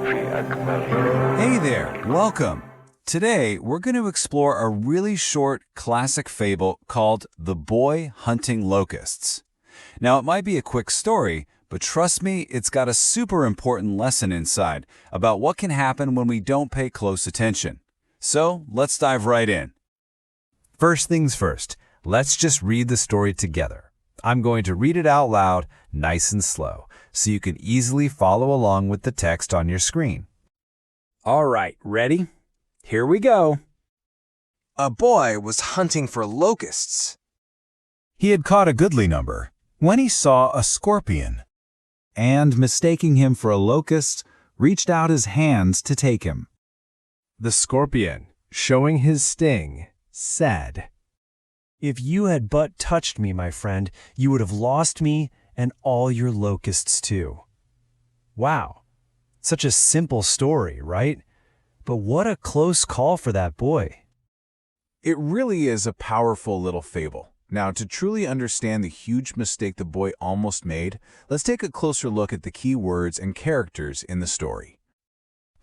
Hey there, welcome. Today, we're going to explore a really short classic fable called The Boy Hunting Locusts. Now, it might be a quick story, but trust me, it's got a super important lesson inside about what can happen when we don't pay close attention. So, let's dive right in. First things first, let's just read the story together. I'm going to read it out loud, nice and slow, so you can easily follow along with the text on your screen. All right, ready? Here we go. A boy was hunting for locusts. He had caught a goodly number when he saw a scorpion, and mistaking him for a locust, reached out his hands to take him. The scorpion, showing his sting, said, "If you had but touched me, my friend, you would have lost me and all your locusts too." Wow, such a simple story, right? But what a close call for that boy. It really is a powerful little fable. Now, to truly understand the huge mistake the boy almost made, let's take a closer look at the key words and characters in the story.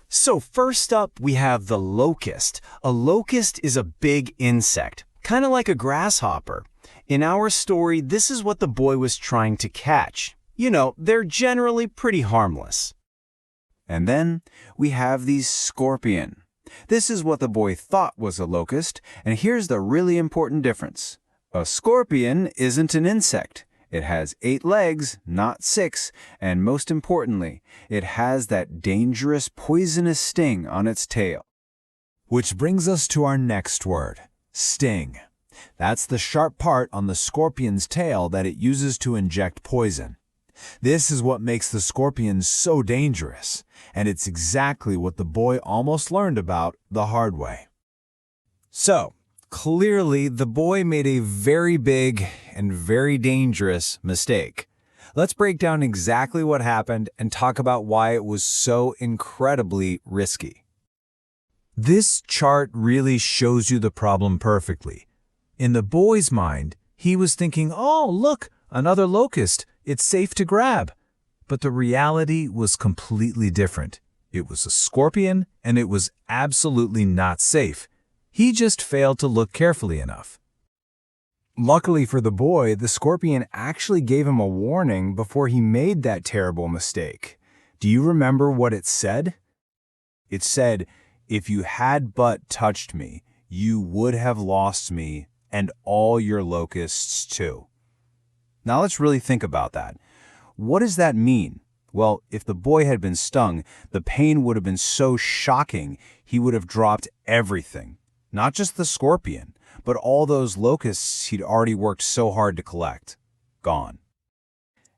So first up, we have the locust. A locust is a big insect, kind of like a grasshopper. In our story, this is what the boy was trying to catch. You know, they're generally pretty harmless. And then we have the scorpion. This is what the boy thought was a locust, and here's the really important difference. A scorpion isn't an insect. It has 8 legs, not 6, and most importantly, it has that dangerous poisonous sting on its tail. Which brings us to our next word, sting. That's the sharp part on the scorpion's tail that it uses to inject poison. This is what makes the scorpion so dangerous, and it's exactly what the boy almost learned about the hard way. So, clearly, the boy made a very big and very dangerous mistake. Let's break down exactly what happened and talk about why it was so incredibly risky. This chart really shows you the problem perfectly. In the boy's mind, he was thinking, "Oh, look, another locust. It's safe to grab." But the reality was completely different. It was a scorpion, and it was absolutely not safe. He just failed to look carefully enough. Luckily for the boy, the scorpion actually gave him a warning before he made that terrible mistake. Do you remember what it said? It said, "If you had but touched me, you would have lost me and all your locusts too." Now let's really think about that. What does that mean? Well, if the boy had been stung, the pain would have been so shocking he would have dropped everything. Not just the scorpion, but all those locusts he'd already worked so hard to collect. Gone.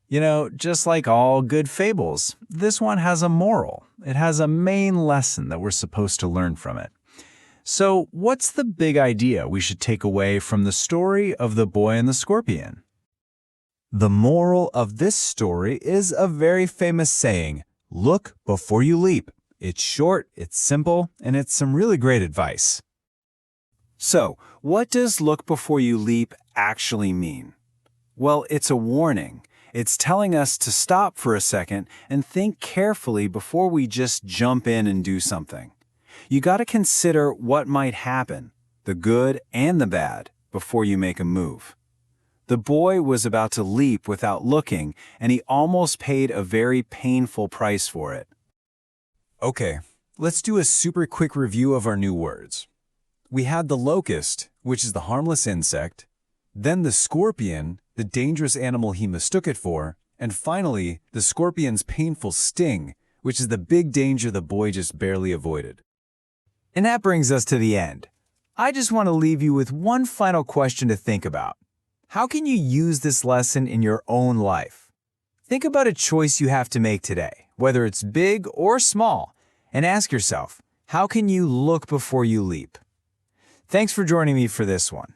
You know, just like all good fables, this one has a moral. It has a main lesson that we're supposed to learn from it. So, what's the big idea we should take away from the story of the boy and the scorpion? The moral of this story is a very famous saying, "Look before you leap." It's short, it's simple, and it's some really great advice. So, what does "look before you leap" actually mean? Well, it's a warning. It's telling us to stop for a second and think carefully before we just jump in and do something. You got to consider what might happen, the good and the bad, before you make a move. The boy was about to leap without looking, and he almost paid a very painful price for it. Okay, let's do a super quick review of our new words. We had the locust, which is the harmless insect, then the scorpion, the dangerous animal he mistook it for, and finally, the scorpion's painful sting, which is the big danger the boy just barely avoided. And that brings us to the end. I just want to leave you with one final question to think about. How can you use this lesson in your own life? Think about a choice you have to make today, whether it's big or small, and ask yourself, how can you look before you leap? Thanks for joining me for this one.